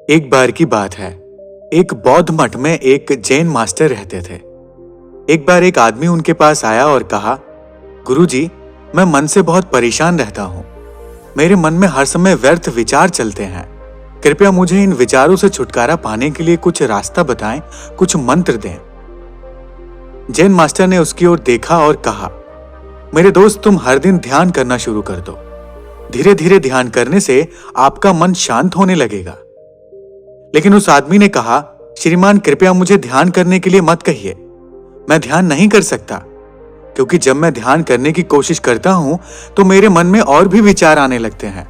एक बार की बात है। एक बौद्ध मठ में एक जैन मास्टर रहते थे। एक बार एक आदमी उनके पास आया और कहा, गुरुजी, मैं मन से बहुत परेशान रहता हूँ। मेरे मन में हर समय व्यर्थ विचार चलते हैं। कृपया मुझे इन विचारों से छुटकारा पाने के लिए कुछ रास्ता बताएं, कुछ मंत्र दें। जैन मास्टर ने उसकी ओर देखा और कहा, मेरे दोस्त, तुम हर दिन ध्यान करना शुरू कर दो। धीरे धीरे ध्यान करने से आपका मन शांत होने लगेगा। लेकिन उस आदमी ने कहा, श्रीमान, कृपया मुझे ध्यान करने के लिए मत कहिए। मैं ध्यान नहीं कर सकता, क्योंकि जब मैं ध्यान करने की कोशिश करता हूं तो मेरे मन में और भी विचार आने लगते हैं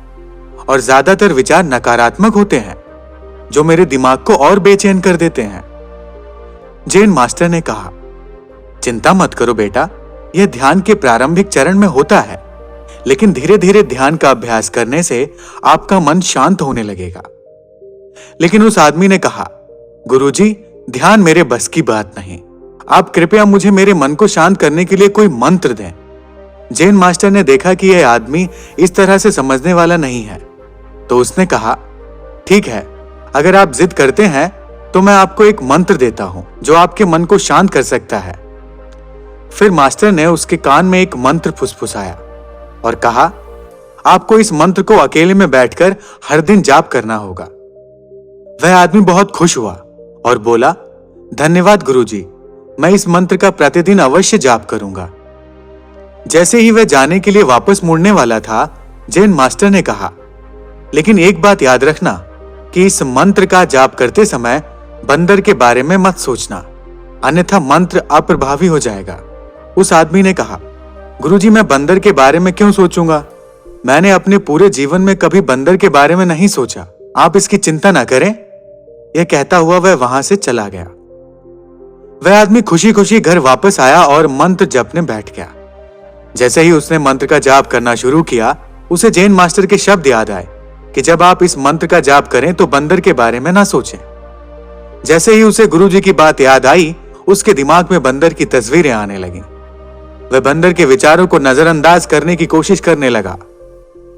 और ज्यादातर विचार नकारात्मक होते हैं, जो मेरे दिमाग को और बेचैन कर देते हैं। जैन मास्टर ने कहा, चिंता मत करो बेटा, यह ध्यान के प्रारंभिक चरण में होता है, लेकिन धीरे धीरे ध्यान का अभ्यास करने से आपका मन शांत होने लगेगा। लेकिन उस आदमी ने कहा, गुरुजी, ध्यान मेरे बस की बात नहीं। आप कृपया मुझे मेरे मन को शांत करने के लिए कोई मंत्र दें। जैन मास्टर ने देखा कि यह आदमी इस तरह से समझने वाला नहीं है, तो उसने कहा, ठीक है, अगर आप जिद करते हैं तो मैं आपको एक मंत्र देता हूं जो आपके मन को शांत कर सकता है। फिर मास्टर ने उसके कान में एक मंत्र फुसफुसाया और कहा, आपको इस मंत्र को अकेले में बैठकर हर दिन जाप करना होगा। वह आदमी बहुत खुश हुआ और बोला, धन्यवाद गुरुजी, मैं इस मंत्र का प्रतिदिन अवश्य जाप करूंगा। जैसे ही वह जाने के लिए वापस मुड़ने वाला था, जैन मास्टर ने कहा, लेकिन एक बात याद रखना कि इस मंत्र का जाप करते समय बंदर के बारे में मत सोचना, अन्यथा मंत्र अप्रभावी हो जाएगा। उस आदमी ने कहा, गुरुजी, मैं बंदर के बारे में क्यों सोचूंगा? मैंने अपने पूरे जीवन में कभी बंदर के बारे में नहीं सोचा। आप इसकी चिंता ना करें। यह कहता हुआ वह वहां से चला गया। वह आदमी खुशी खुशी घर वापस आया और मंत्र जपने बैठ गया। जैसे ही उसने मंत्र का जाप करना शुरू किया, उसे जैन मास्टर के शब्द याद आए कि जब आप इस मंत्र का जाप करें तो बंदर के बारे में ना सोचें। जैसे ही उसे गुरुजी की बात याद आई, उसके दिमाग में बंदर की तस्वीरें आने लगीं। वह बंदर के विचारों को नजरअंदाज करने की कोशिश करने लगा,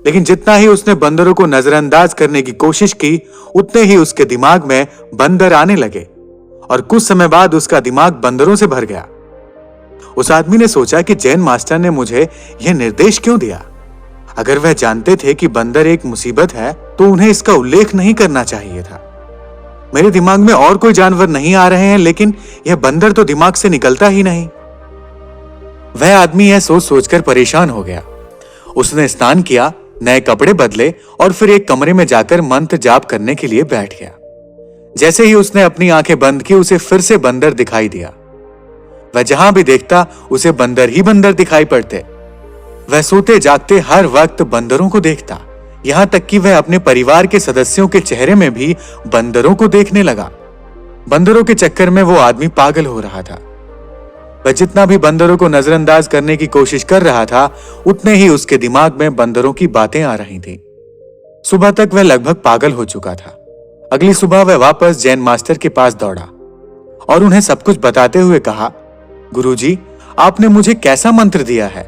लेकिन जितना ही उसने बंदरों को नजरअंदाज करने की कोशिश की, उतने ही उसके दिमाग में बंदर आने लगे और कुछ समय बाद उसका दिमाग बंदरों से भर गया। उस आदमी ने सोचा कि जैन मास्टर ने मुझे यह निर्देश क्यों दिया? अगर वह जानते थे कि बंदर एक मुसीबत है तो उन्हें इसका उल्लेख नहीं करना चाहिए था। मेरे दिमाग में और कोई जानवर नहीं आ रहे हैं, लेकिन यह बंदर तो दिमाग से निकलता ही नहीं। वह आदमी यह सोच सोचकर परेशान हो गया। उसने स्नान किया, नए कपड़े बदले और फिर एक कमरे में जाकर मंत्र जाप करने के लिए बैठ गया। जैसे ही उसने अपनी आंखें बंद की, उसे फिर से बंदर दिखाई दिया। वह जहां भी देखता उसे बंदर ही बंदर दिखाई पड़ते। वह सोते जागते हर वक्त बंदरों को देखता, यहां तक कि वह अपने परिवार के सदस्यों के चेहरे में भी बंदरों को देखने लगा। बंदरों के चक्कर में वो आदमी पागल हो रहा था। वह जितना भी बंदरों को नजरअंदाज करने की कोशिश कर रहा था, उतने ही उसके दिमाग में बंदरों की बातें आ रही थी। सुबह तक वह लगभग पागल हो चुका था। अगली सुबह वह वापस जैन मास्टर के पास दौड़ा और उन्हें सब कुछ बताते हुए कहा, गुरुजी, आपने मुझे कैसा मंत्र दिया है?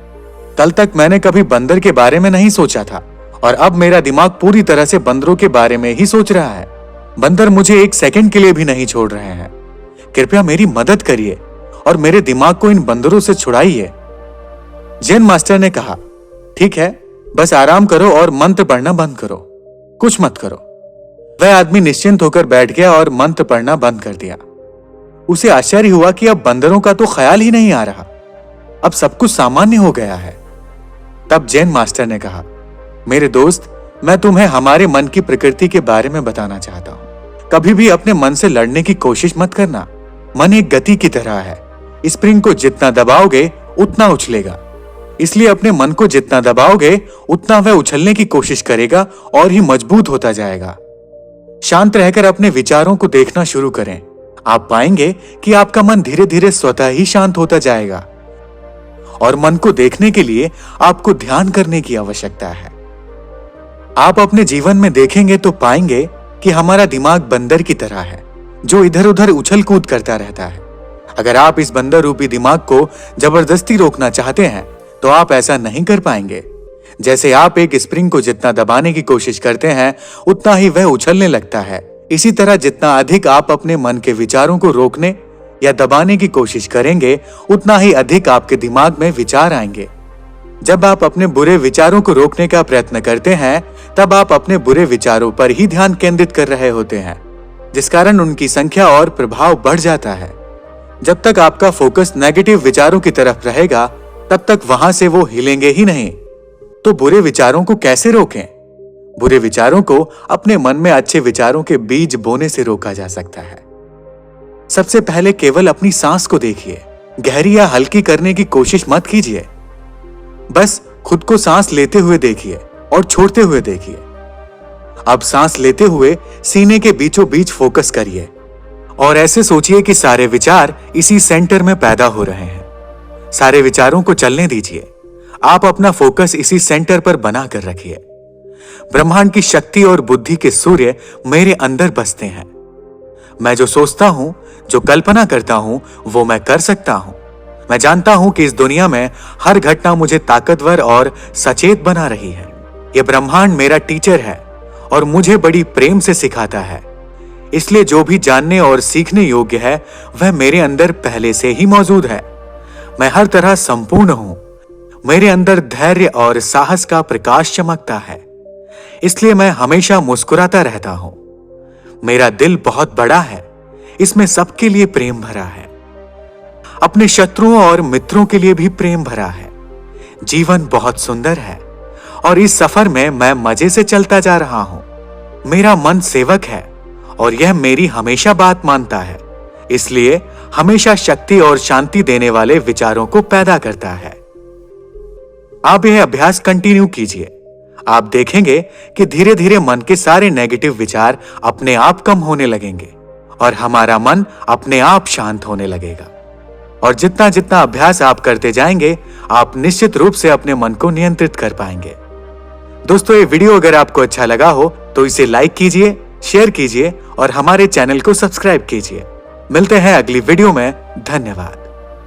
कल तक मैंने कभी बंदर के बारे में नहीं सोचा था और अब मेरा दिमाग पूरी तरह से बंदरों के बारे में ही सोच रहा है। बंदर मुझे एक सेकंड के लिए भी नहीं छोड़ रहे हैं। कृपया मेरी मदद करिए और मेरे दिमाग को इन बंदरों से छुड़ाइए। जैन मास्टर ने कहा, ठीक है, बस आराम करो और मंत्र पढ़ना बंद करो, कुछ मत करो। वह आदमी निश्चिंत होकर बैठ गया और मंत्र पढ़ना बंद कर दिया। उसे आश्चर्य हुआ कि अब बंदरों का तो ख्याल ही नहीं आ रहा, अब सब कुछ सामान्य हो गया है। तब जैन मास्टर ने कहा, मेरे दोस्त, मैं तुम्हें हमारे मन की प्रकृति के बारे में बताना चाहता हूं। कभी भी अपने मन से लड़ने की कोशिश मत करना। मन एक गति की तरह है, स्प्रिंग को जितना दबाओगे उतना उछलेगा। इसलिए अपने मन को जितना दबाओगे उतना वह उछलने की कोशिश करेगा और ही मजबूत होता जाएगा। शांत रहकर अपने विचारों को देखना शुरू करें। आप पाएंगे कि आपका मन धीरे धीरे स्वतः ही शांत होता जाएगा। और मन को देखने के लिए आपको ध्यान करने की आवश्यकता है। आप अपने जीवन में देखेंगे तो पाएंगे कि हमारा दिमाग बंदर की तरह है, जो इधर उधर उछल कूद करता रहता है। अगर आप इस बंदर रूपी दिमाग को जबरदस्ती रोकना चाहते हैं तो आप ऐसा नहीं कर पाएंगे। जैसे आप एक स्प्रिंग को जितना दबाने की कोशिश करते हैं, उतना ही वह उछलने लगता है, इसी तरह जितना अधिक आप अपने मन के विचारों को रोकने या दबाने की कोशिश करेंगे, उतना ही अधिक आपके दिमाग में विचार आएंगे। जब आप अपने बुरे विचारों को रोकने का प्रयत्न करते हैं, तब आप अपने बुरे विचारों पर ही ध्यान केंद्रित कर रहे होते हैं, जिस कारण उनकी संख्या और प्रभाव बढ़ जाता है। जब तक आपका फोकस नेगेटिव विचारों की तरफ रहेगा, तब तक वहां से वो हिलेंगे ही नहीं। तो बुरे विचारों को कैसे रोकें? बुरे विचारों को अपने मन में अच्छे विचारों के बीज बोने से रोका जा सकता है। सबसे पहले केवल अपनी सांस को देखिए। गहरी या हल्की करने की कोशिश मत कीजिए। बस खुद को सांस लेते हुए देखिए और छोड़ते हुए देखिए। अब सांस लेते हुए सीने के बीचों बीच फोकस करिए और ऐसे सोचिए कि सारे विचार इसी सेंटर में पैदा हो रहे हैं। सारे विचारों को चलने दीजिए। आप अपना फोकस इसी सेंटर पर बना कर रखिए। ब्रह्मांड की शक्ति और बुद्धि के सूर्य मेरे अंदर बसते हैं। मैं जो सोचता हूं, जो कल्पना करता हूं, वो मैं कर सकता हूं। मैं जानता हूं कि इस दुनिया में हर घटना मुझे ताकतवर और सचेत बना रही है। यह ब्रह्मांड मेरा टीचर है और मुझे बड़ी प्रेम से सिखाता है। इसलिए जो भी जानने और सीखने योग्य है, वह मेरे अंदर पहले से ही मौजूद है। मैं हर तरह संपूर्ण हूं। मेरे अंदर धैर्य और साहस का प्रकाश चमकता है। इसलिए मैं हमेशा मुस्कुराता रहता हूं। मेरा दिल बहुत बड़ा है। इसमें सबके लिए प्रेम भरा है। अपने शत्रुओं और मित्रों के लिए भी प्रेम भरा है। जीवन बहुत सुंदर है और इस सफर में मैं मजे से चलता जा रहा हूं। मेरा मन सेवक है और यह मेरी हमेशा बात मानता है। इसलिए हमेशा शक्ति और शांति देने वाले विचारों को पैदा करता है। आप यह अभ्यास कंटिन्यू कीजिए। आप देखेंगे कि धीरे धीरे मन के सारे नेगेटिव विचार अपने आप कम होने लगेंगे और हमारा मन अपने आप शांत होने लगेगा। और जितना जितना अभ्यास आप करते जाएंगे, आप निश्चित रूप से अपने मन को नियंत्रित कर पाएंगे। दोस्तों, ये वीडियो अगर आपको अच्छा लगा हो तो इसे लाइक कीजिए, शेयर कीजिए और हमारे चैनल को सब्सक्राइब कीजिए। मिलते हैं अगली वीडियो में। धन्यवाद।